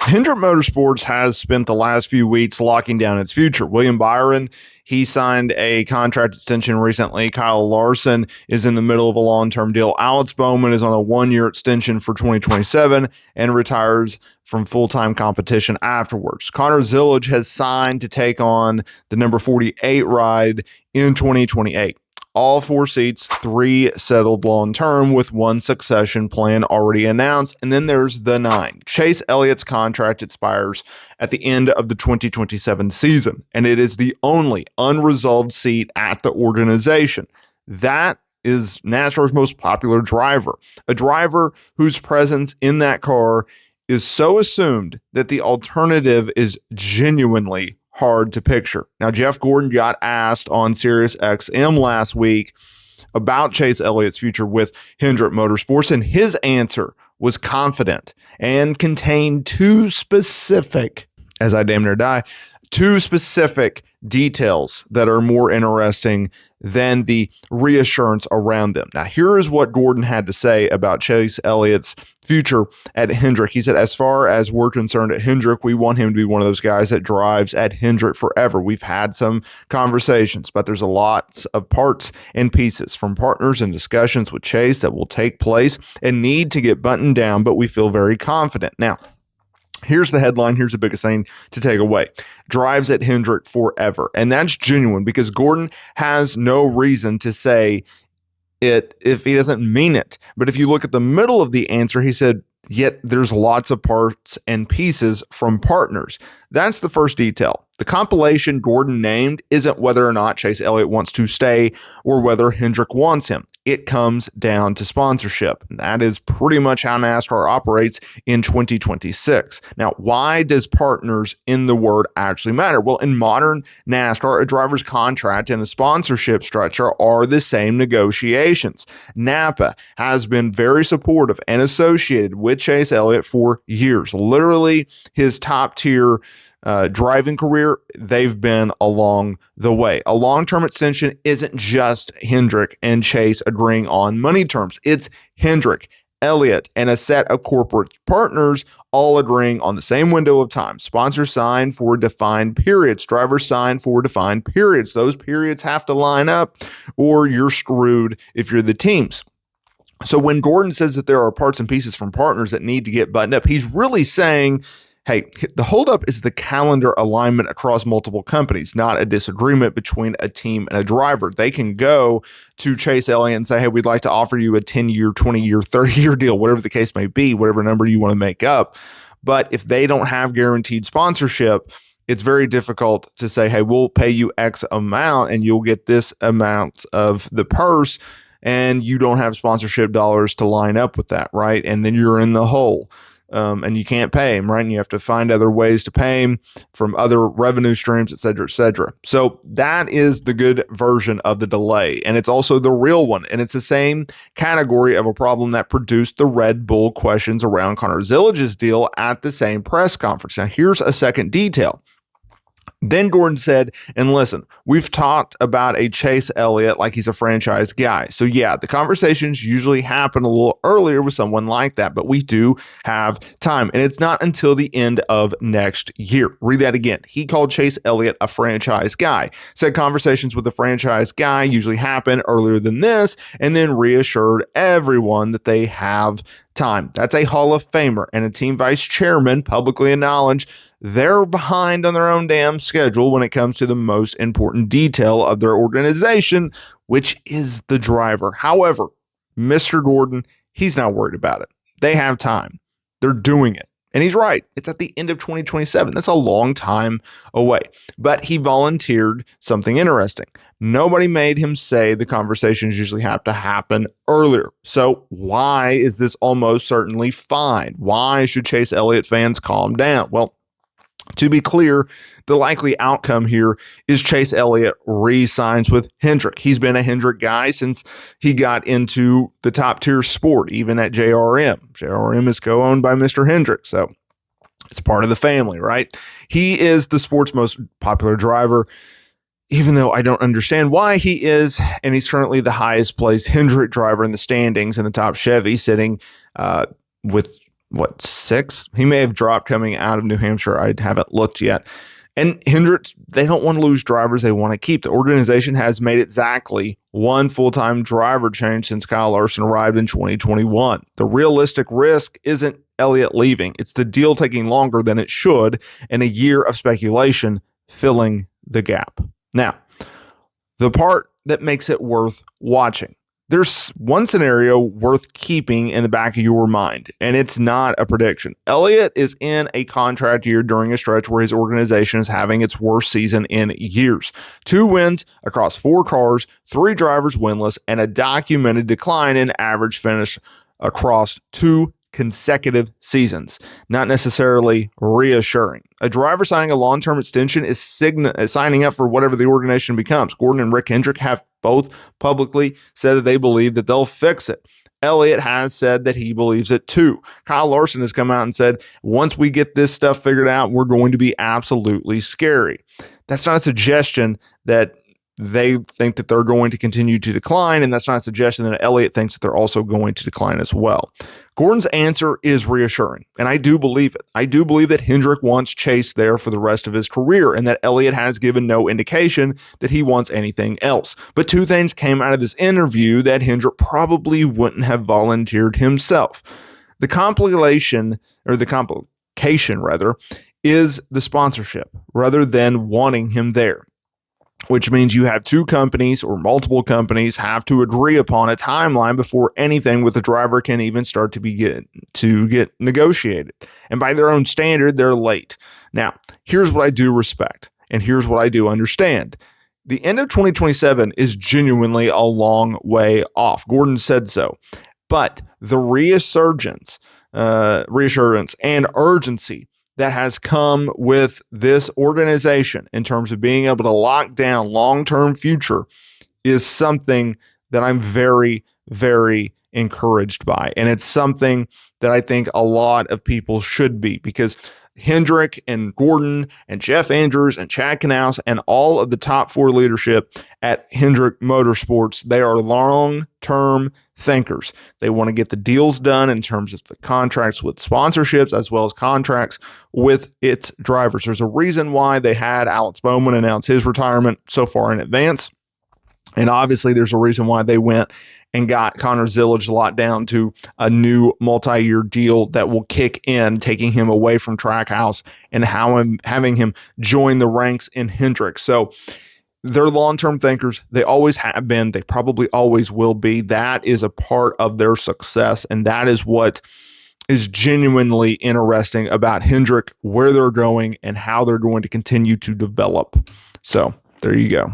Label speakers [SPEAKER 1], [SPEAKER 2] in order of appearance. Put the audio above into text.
[SPEAKER 1] Hendrick Motorsports has spent the last few weeks locking down its future. William Byron, he signed a contract extension recently. Kyle Larson is in the middle of a long-term deal. Alex Bowman is on a one-year extension for 2027 and retires from full-time competition afterwards. Connor Zilisch has signed to take on the number 48 ride in 2028. All 4 seats, 3 settled long-term with 1 succession plan already announced. And then there's the 9. Chase Elliott's contract expires at the end of the 2027 season, and it is the only unresolved seat at the organization. That is NASCAR's most popular driver, a driver whose presence in that car is so assumed that the alternative is genuinely hard to picture. Now, Jeff Gordon got asked on Sirius XM last week about Chase Elliott's future with Hendrick Motorsports, and his answer was confident and contained 2 specific, as I damn near die, 2 specific details that are more interesting than the reassurance around them. Now, here is what Gordon had to say about Chase Elliott's future at Hendrick. He said, as far as we're concerned at Hendrick, we want him to be one of those guys that drives at Hendrick forever. We've had some conversations, but there's a lot of parts and pieces from partners and discussions with Chase that will take place and need to get buttoned down, but we feel very confident. Now, here's the headline. Here's the biggest thing to take away. Drives at Hendrick forever. And that's genuine because Gordon has no reason to say it if he doesn't mean it. But if you look at the middle of the answer, he said, yet there's lots of parts and pieces from partners. That's the first detail. The compilation Gordon named isn't whether or not Chase Elliott wants to stay or whether Hendrick wants him. It comes down to sponsorship. And that is pretty much how NASCAR operates in 2026. Now, why does partners in the word actually matter? Well, in modern NASCAR, a driver's contract and a sponsorship structure are the same negotiations. NAPA has been very supportive and associated with Chase Elliott for years. Literally, his top tier driving career, they've been along the way. A long-term extension isn't just Hendrick and Chase agreeing on money terms. It's Hendrick, Elliott, and a set of corporate partners all agreeing on the same window of time. Sponsors sign for defined periods. Drivers sign for defined periods. Those periods have to line up or you're screwed if you're the teams. So when Gordon says that there are parts and pieces from partners that need to get buttoned up, he's really saying, hey, the holdup is the calendar alignment across multiple companies, not a disagreement between a team and a driver. They can go to Chase Elliott and say, hey, we'd like to offer you a 10-year, 20-year, 30-year deal, whatever the case may be, whatever number you want to make up. But if they don't have guaranteed sponsorship, it's very difficult to say, hey, we'll pay you X amount and you'll get this amount of the purse, and you don't have sponsorship dollars to line up with that, right? And then you're in the hole. And you can't pay him, right? And you have to find other ways to pay him from other revenue streams, et cetera, et cetera. So that is the good version of the delay. And it's also the real one. And it's the same category of a problem that produced the Red Bull questions around Connor Zilisch's deal at the same press conference. Now, here's a second detail. Then Gordon said, and listen, we've talked about a Chase Elliott like he's a franchise guy. So yeah, the conversations usually happen a little earlier with someone like that, but we do have time. And it's not until the end of next year. Read that again. He called Chase Elliott a franchise guy. Said conversations with the franchise guy usually happen earlier than this, and then reassured everyone that they have time. That's a Hall of Famer and a team vice chairman publicly acknowledged they're behind on their own damn schedule when it comes to the most important detail of their organization, which is the driver. However, Mr. Gordon, he's not worried about it. They have time. They're doing it. And he's right. It's at the end of 2027. That's a long time away. But he volunteered something interesting. Nobody made him say the conversations usually have to happen earlier. So why is this almost certainly fine? Why should Chase Elliott fans calm down? Well, to be clear, the likely outcome here is Chase Elliott re-signs with Hendrick. He's been a Hendrick guy since he got into the top tier sport, even at JRM. JRM is co-owned by Mr. Hendrick, so it's part of the family, right? He is the sport's most popular driver, even though I don't understand why he is, and he's currently the highest placed Hendrick driver in the standings in the top Chevy, sitting with what, 6th? He may have dropped coming out of New Hampshire. I haven't looked yet. And Hendrick, they don't want to lose drivers they want to keep. The organization has made exactly one full-time driver change since Kyle Larson arrived in 2021. The realistic risk isn't Elliott leaving. It's the deal taking longer than it should and a year of speculation filling the gap. Now, the part that makes it worth watching. There's one scenario worth keeping in the back of your mind, and it's not a prediction. Elliott is in a contract year during a stretch where his organization is having its worst season in years. 2 wins across 4 cars, 3 drivers winless, and a documented decline in average finish across 2 consecutive seasons. Not necessarily reassuring. A driver signing a long-term extension is signing up for whatever the organization becomes. Gordon and Rick Hendrick have both publicly said that they believe that they'll fix it. Elliott has said that he believes it too. Kyle Larson has come out and said, once we get this stuff figured out, we're going to be absolutely scary. That's not a suggestion that they think that they're going to continue to decline, and that's not a suggestion that Elliott thinks that they're also going to decline as well. Gordon's answer is reassuring, and I do believe it. I do believe that Hendrick wants Chase there for the rest of his career, and that Elliott has given no indication that he wants anything else. But 2 things came out of this interview that Hendrick probably wouldn't have volunteered himself. The complication is the sponsorship rather than wanting him there, which means you have 2 companies or multiple companies have to agree upon a timeline before anything with the driver can even start to get negotiated. And by their own standard, they're late. Now, here's what I do respect, and here's what I do understand. The end of 2027 is genuinely a long way off. Gordon said so. But the reassurance and urgency that has come with this organization in terms of being able to lock down long-term future is something that I'm very, very encouraged by. And it's something that I think a lot of people should be, because Hendrick and Gordon and Jeff Andrews and Chad Knaus and all of the top 4 leadership at Hendrick Motorsports, they are long-term thinkers. They want to get the deals done in terms of the contracts with sponsorships as well as contracts with its drivers. There's a reason why they had Alex Bowman announce his retirement so far in advance. And obviously there's a reason why they went and got Connor Zilisch locked down to a new multi-year deal that will kick in, taking him away from Trackhouse and having him join the ranks in Hendrick. So they're long-term thinkers. They always have been. They probably always will be. That is a part of their success, and that is what is genuinely interesting about Hendrick, where they're going and how they're going to continue to develop. So there you go.